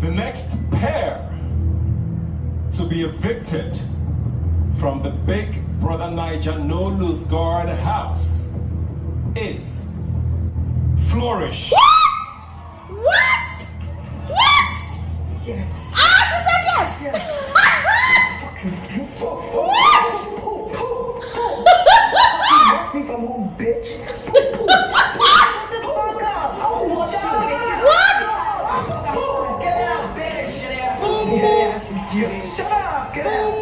The next pair to be evicted from the big Brother Naija No Lose Guard house is Flourish. What? Yes. Ah, she said yes. What? You left me from home, bitch. Shut the fuck up. I will watch you, bitch. What? Get out, bitch. Yes, idiot. Shut up. Get out.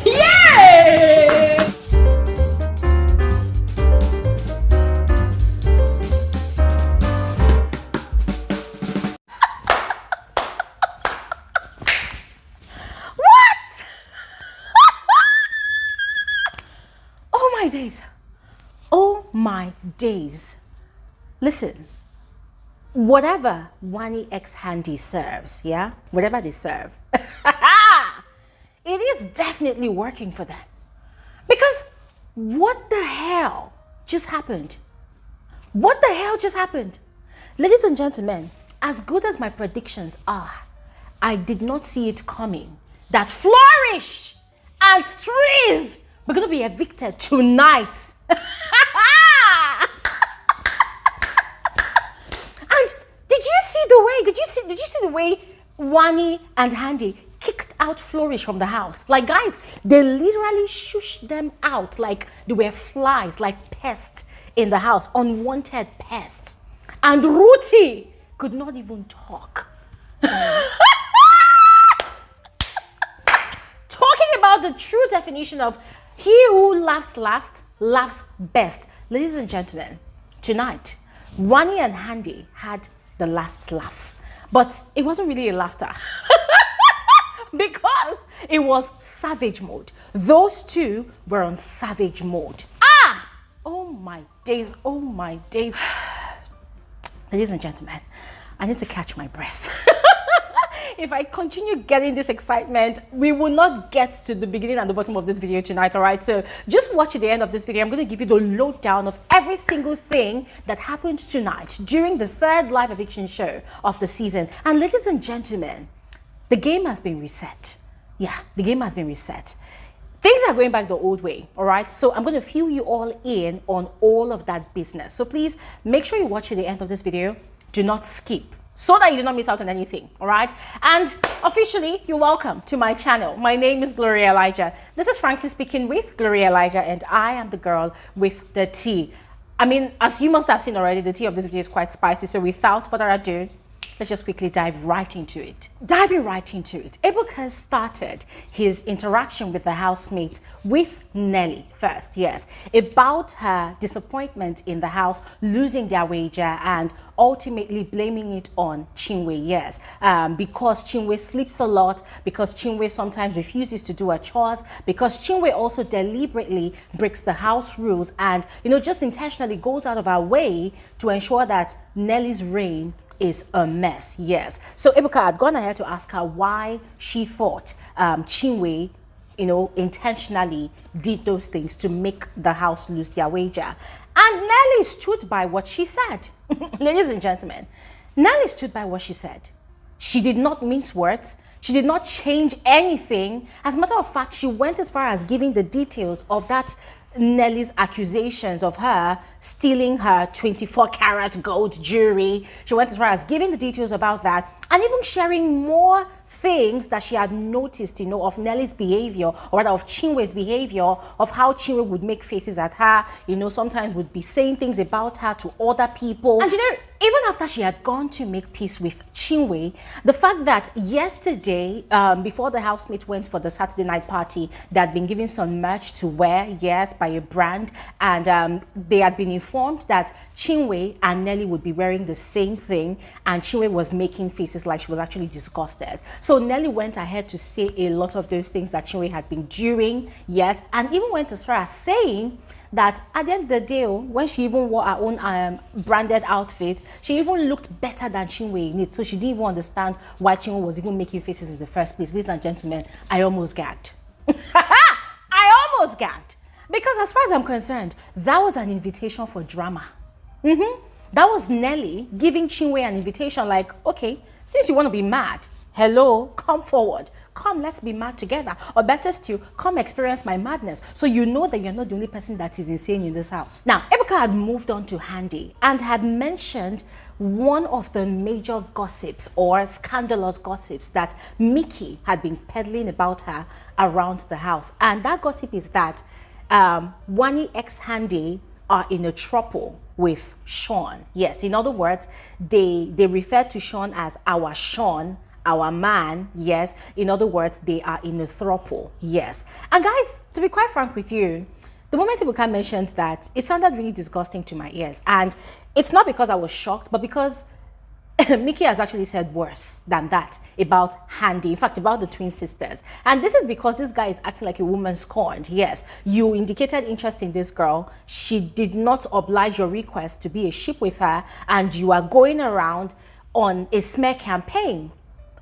Yay! Oh my days. Listen, whatever Wani X Handy serves, yeah, whatever they serve, it is definitely working for them. Because what the hell just happened? What the hell just happened? Ladies and gentlemen, as good as my predictions are, I did not see it coming that Flourish and Streez we're going to be evicted tonight. And did you see the way Wani and Handy kicked out Flourish from the house? Like, guys, they literally shushed them out like they were flies, like pests in the house, unwanted pests. And Rhuthee could not even talk. Talking about the true definition of he who laughs last, laughs best. Ladies and gentlemen, tonight, Wani and Handy had the last laugh. But it wasn't really a laughter. Because it was savage mode. Those two were on savage mode. Ah! Oh my days, oh my days. Ladies and gentlemen, I need to catch my breath. If I continue getting this excitement, we will not get to the beginning and the bottom of this video tonight, all right? So just watch at the end of this video. I'm going to give you the lowdown of every single thing that happened tonight during the third live eviction show of the season. And ladies and gentlemen, the game has been reset. Yeah, the game has been reset. Things are going back the old way, all right? So I'm going to fill you all in on all of that business. So please make sure you watch at the end of this video. Do not skip, so that you do not miss out on anything, all right? And officially, you're welcome to my channel. My name is Gloria Elijah. This is Frankly Speaking with Gloria Elijah, and I am the girl with the tea. I mean, as you must have seen already, the tea of this video is quite spicy, so without further ado, let's just quickly dive right into it. Diving right into it, Ebuka started his interaction with the housemates with Nelly first, yes, about her disappointment in the house, losing their wager, and ultimately blaming it on Chinwe, yes, because Chinwe sleeps a lot, because Chinwe sometimes refuses to do her chores, because Chinwe also deliberately breaks the house rules and, you know, just intentionally goes out of her way to ensure that Nelly's reign is a mess, yes. So Ebuka had gone ahead to ask her why she thought Chinwe, you know, intentionally did those things to make the house lose their wager. And Nelly stood by what she said. Ladies and gentlemen, Nelly stood by what she said. She did not mince words. She did not change anything. As a matter of fact, she went as far as giving the details of that Nelly's accusations of her stealing her 24-karat gold jewelry. She went as far as giving the details about that and even sharing more things that she had noticed, you know, of Nelly's behavior, or rather of Chinwe's behavior, of how Chinwe would make faces at her, you know, sometimes would be saying things about her to other people. And you know, even after she had gone to make peace with Chinwe, the fact that yesterday, before the housemate went for the Saturday night party, they had been given some merch to wear, yes, by a brand, and they had been informed that Chinwe and Nelly would be wearing the same thing, and Chinwe was making faces like she was actually disgusted. So Nelly went ahead to say a lot of those things that Chinwe had been doing, yes, and even went as far as saying that at the end of the day, when she even wore her own branded outfit, she even looked better than Chinwe in it. So she didn't even understand why Chinwe was even making faces in the first place. Ladies and gentlemen, I almost gagged. I almost gagged. Because as far as I'm concerned, that was an invitation for drama. That was Nelly giving Chinwe an invitation like, okay, since you want to be mad, hello, come forward. Come, let's be mad together. Or better still, come experience my madness. So you know that you're not the only person that is insane in this house. Now, Ebuka had moved on to Ndi and had mentioned one of the major gossips or scandalous gossips that Michky had been peddling about her around the house. And that gossip is that Wani ex Ndi are in a trouble with Sean. Yes, in other words, they refer to Sean as our Sean, our man. Yes, in other words, they are in a throuple. Yes. And guys, to be quite frank with you, the moment Ebuka mentioned that, it sounded really disgusting to my ears. And it's not because I was shocked, but because Michky has actually said worse than that about Ndi, in fact, about the twin sisters. And this is because this guy is acting like a woman scorned. Yes, you indicated interest in this girl. She did not oblige your request to be a ship with her, and you are going around on a smear campaign.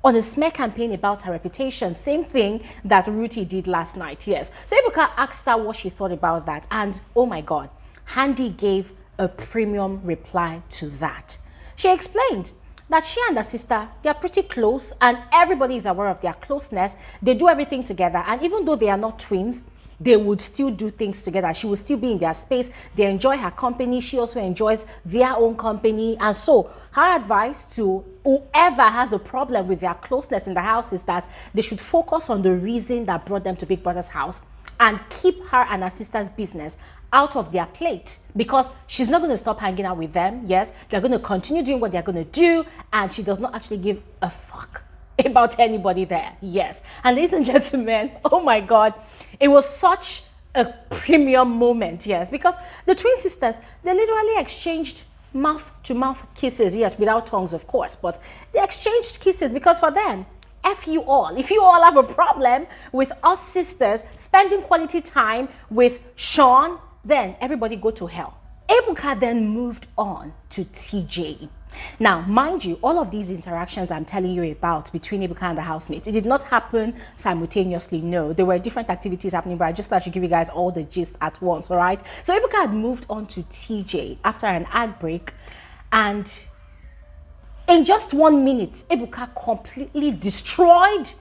On a smear campaign about her reputation. Same thing that Rhuthee did last night, yes. So Ebuka asked her what she thought about that, and oh my God, Ndi gave a premium reply to that. She explained that she and her sister, they are pretty close and everybody is aware of their closeness. They do everything together, and even though they are not twins, they would still do things together. She would still be in their space. They enjoy her company. She also enjoys their own company. And so her advice to whoever has a problem with their closeness in the house is that they should focus on the reason that brought them to Big Brother's house and keep her and her sister's business out of their plate, because she's not going to stop hanging out with them. Yes, they're going to continue doing what they're going to do, and she does not actually give a fuck about anybody there. Yes. And ladies and gentlemen, oh my God, it was such a premium moment. Yes, because the twin sisters, they literally exchanged mouth-to-mouth kisses. Yes, without tongues, of course, but they exchanged kisses, because for them, F you all. If you all have a problem with us sisters spending quality time with Sean, then everybody go to hell. Ebuka then moved on to TJ. Now, mind you, all of these interactions I'm telling you about between Ebuka and the housemates, it did not happen simultaneously. No, there were different activities happening, but I just thought I should give you guys all the gist at once, all right? So Ebuka had moved on to TJ after an ad break, and in just 1 minute, Ebuka completely destroyed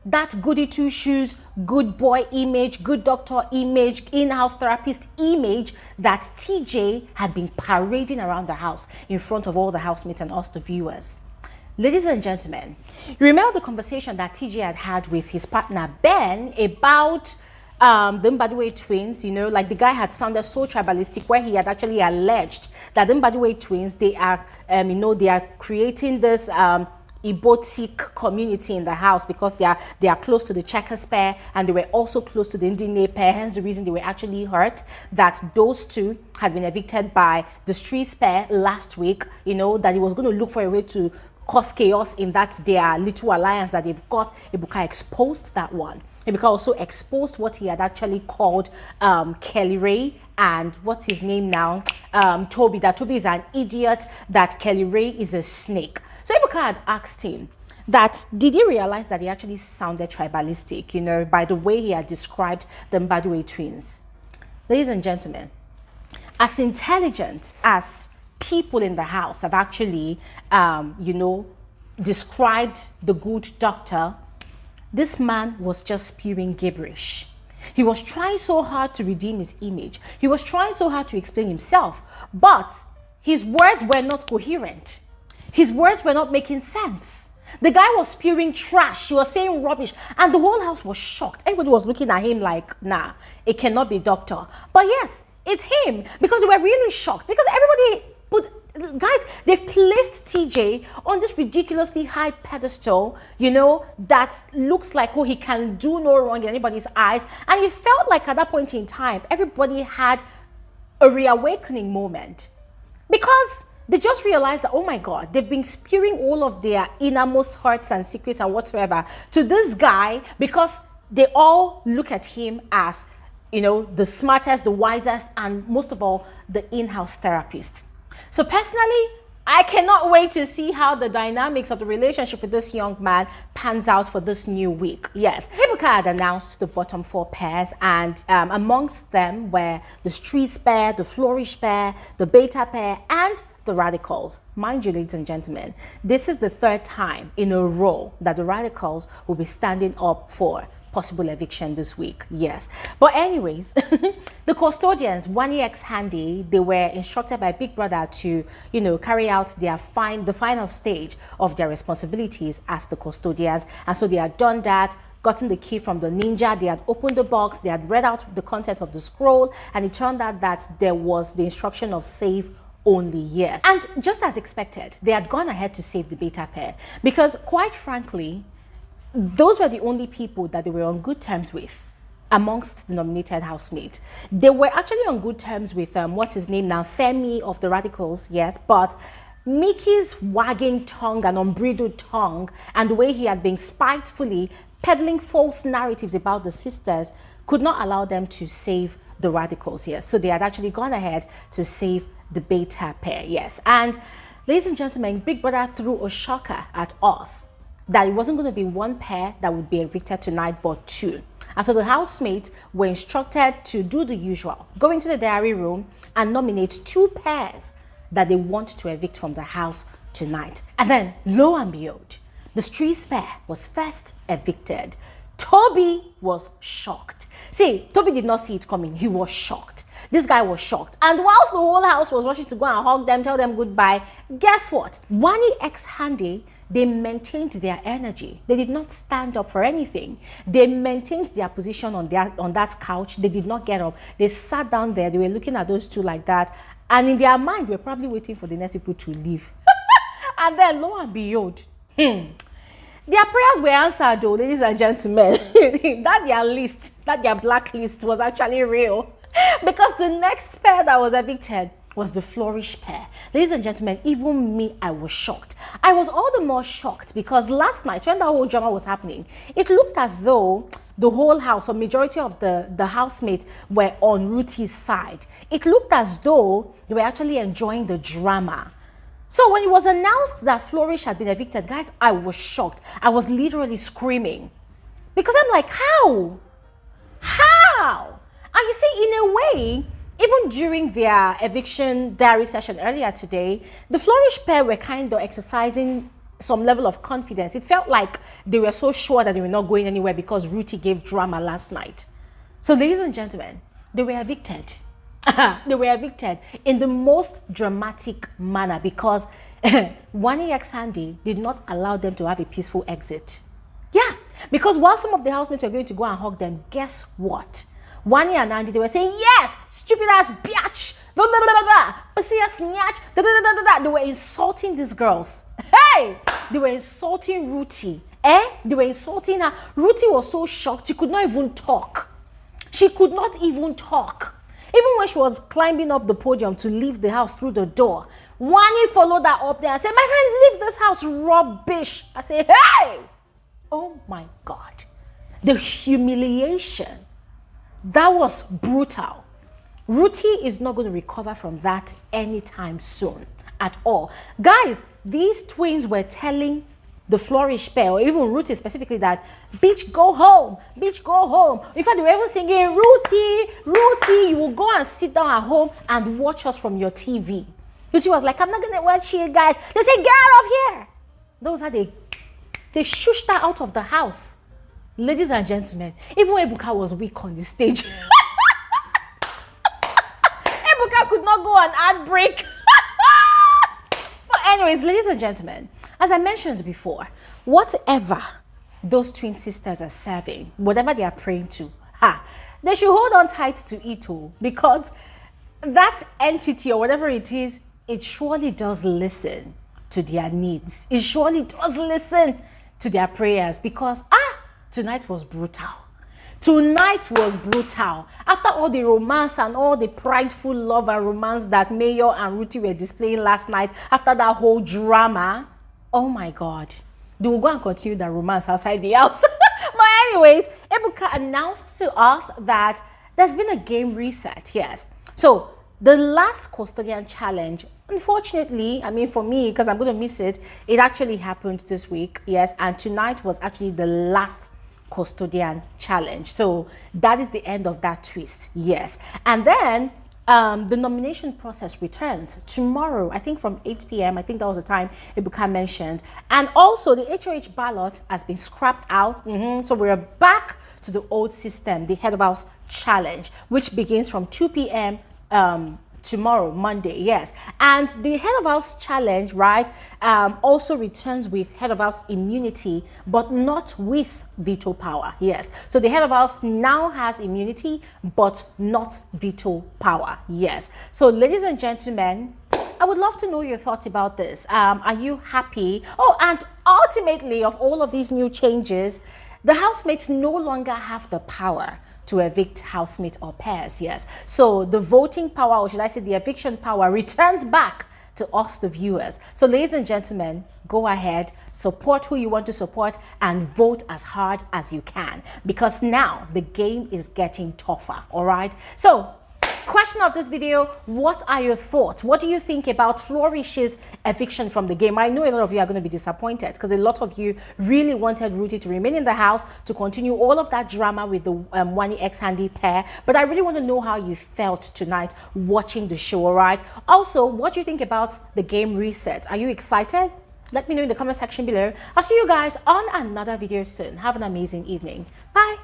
that goody two shoes, good boy image, good doctor image, in-house therapist image that TJ had been parading around the house in front of all the housemates and us, the viewers. Ladies and gentlemen, you remember the conversation that TJ had with his partner Ben about the Mbadiwe twins. You know, like the guy had sounded so tribalistic, where he had actually alleged that the Mbadiwe twins, they are, you know, they are creating this Ibotic community in the house because they are close to the Checkers pair, and they were also close to the Ndi Nne pair. Hence the reason they were actually hurt that those two had been evicted by the Streets pair last week. You know, that he was going to look for a way to cause chaos in that their little alliance that they've got. Ebuka exposed that one. Ebuka also exposed what he had actually called Kelly Ray and what's his name now, Toby. That Toby is an idiot, that Kelly Ray is a snake. So Ebuka had asked him that, did he realize that he actually sounded tribalistic, you know, by the way he had described the Mbadiwe twins? Ladies and gentlemen, as intelligent as people in the house have actually, you know, described the good doctor, this man was just spewing gibberish. He was trying so hard to redeem his image. He was trying so hard to explain himself, but his words were not coherent. His words were not making sense. The guy was spewing trash. He was saying rubbish. And the whole house was shocked. Everybody was looking at him like, nah, it cannot be doctor. But yes, it's him. Because they were really shocked. Because everybody put, guys, they've placed TJ on this ridiculously high pedestal, you know, that looks like, oh, he can do no wrong in anybody's eyes. And it felt like at that point in time, everybody had a reawakening moment. Because they just realized that, oh my God, they've been spewing all of their innermost hurts and secrets and whatsoever to this guy, because they all look at him as, you know, the smartest, the wisest, and most of all, the in-house therapist. So personally, I cannot wait to see how the dynamics of the relationship with this young man pans out for this new week. Yes, Ebuka had announced the bottom 4 pairs, and amongst them were the Streets pair, the Flourish pair, the Beta pair, and the radicals. Mind you, ladies and gentlemen, this is the third time in a row that the radicals will be standing up for possible eviction this week. Yes, but anyways, the custodians, Wani X Handy, they were instructed by Big Brother to, you know, carry out their the final stage of their responsibilities as the custodians, and so they had done that, gotten the key from the ninja, they had opened the box, they had read out the content of the scroll, and it turned out that there was the instruction of save only. Yes, and just as expected, they had gone ahead to save the beta pair, because quite frankly, those were the only people that they were on good terms with amongst the nominated housemates. They were actually on good terms with what's his name now, Fairme of the Radicals, yes, but Mickey's wagging tongue and unbridled tongue and the way he had been spitefully peddling false narratives about the sisters could not allow them to save the Radicals, yes. So they had actually gone ahead to save the beta pair, yes. And ladies and gentlemen, Big Brother threw a shocker at us that it wasn't going to be one pair that would be evicted tonight, but two. And so the housemates were instructed to do the usual, go into the diary room and nominate two pairs that they want to evict from the house tonight. And then, lo and behold, the streets pair was first evicted. Toby was shocked. See, Toby did not see it coming. He was shocked. This guy was shocked. And whilst the whole house was rushing to go and hug them, tell them goodbye, guess what? Wani X Handy, they maintained their energy. They did not stand up for anything. They maintained their position on that couch. They did not get up. They sat down there. They were looking at those two like that. And in their mind, we're probably waiting for the next people to leave. And then, lo and behold, their prayers were answered, though, ladies and gentlemen. That their list, that their blacklist was actually real. Because the next pair that was evicted was the Flourish pair. Ladies and gentlemen, even me, I was shocked. I was all the more shocked because last night, when that whole drama was happening, it looked as though the whole house, or majority of the housemates, were on Rhuthee's side. It looked as though they were actually enjoying the drama. So when it was announced that Flourish had been evicted, guys, I was shocked. I was literally screaming. Because I'm like, how? How? And you see, in a way, even during their eviction diary session earlier today, the Flourish pair were kind of exercising some level of confidence. It felt like they were so sure that they were not going anywhere because Rhuthee gave drama last night. So, ladies and gentlemen, they were evicted. They were evicted in the most dramatic manner because Wani X Handy did not allow them to have a peaceful exit. Yeah, because while some of the housemates were going to go and hug them, guess what? Wani and Ndi, they were saying, yes, stupid ass bitch, blah, blah, blah, blah, pussy ass snatch, da, da, da, da, da. They were insulting these girls. Hey, they were insulting Rhuthee. They were insulting her. Rhuthee was so shocked, she could not even talk. She could not even talk. Even when she was climbing up the podium to leave the house through the door, Wani followed her up there and said, my friend, leave this house, rubbish. I say, hey! Oh my God. The humiliation. That was brutal. Rhuthee is not going to recover from that anytime soon at all. Guys, these twins were telling the Flourish pair, or even Rhuthee specifically, that, bitch, go home. Bitch, go home. In fact, they were even singing, Rhuthee, Rhuthee, you will go and sit down at home and watch us from your TV. Rhuthee was like, I'm not going to watch you guys. They said, get out of here. Those are they shushed her out of the house. Ladies and gentlemen, even Ebuka was weak on the stage. Ebuka could not go on ad break. But anyways, ladies and gentlemen, as I mentioned before, whatever those twin sisters are serving, whatever they are praying to, they should hold on tight to it all, because that entity or whatever it is, it surely does listen to their needs. It surely does listen to their prayers, because tonight was brutal. Tonight was brutal. After all the romance and all the prideful love and romance that Mayor and Rhuthee were displaying last night, after that whole drama, oh my God, they will go and continue the romance outside the house. But anyways, Ebuka announced to us that there's been a game reset, yes. So the last custodian challenge, unfortunately, I mean for me, because I'm going to miss it, it actually happened this week, yes. And tonight was actually the last custodian challenge. So that is the end of that twist, yes. And then the nomination process returns tomorrow, I think from 8 p.m. I think that was the time it became mentioned. And also the HOH ballot has been scrapped out. So we're back to the old system, the head of house challenge, which begins from 2 p.m. Tomorrow, Monday, yes. And the head of house challenge, right, also returns with head of house immunity, but not with veto power, yes. So the head of house now has immunity, but not veto power, yes. So ladies and gentlemen, I would love to know your thoughts about this. Are you happy? Oh, and ultimately, of all of these new changes, the housemates no longer have the power to evict housemate or pairs, yes. So the voting power, or should I say the eviction power, returns back to us, the viewers. So ladies and gentlemen, go ahead, support who you want to support, and vote as hard as you can, because now the game is getting tougher, all right? So question of this video, what are your thoughts? What do you think about Flourish's eviction from the game? I know a lot of you are going to be disappointed because a lot of you really wanted Rhuthee to remain in the house to continue all of that drama with the Wani X Handy pair. But I really want to know how you felt tonight watching the show, all right? Also, what do you think about the game reset? Are you excited? Let me know in the comment section below. I'll see you guys on another video soon. Have an amazing evening. Bye.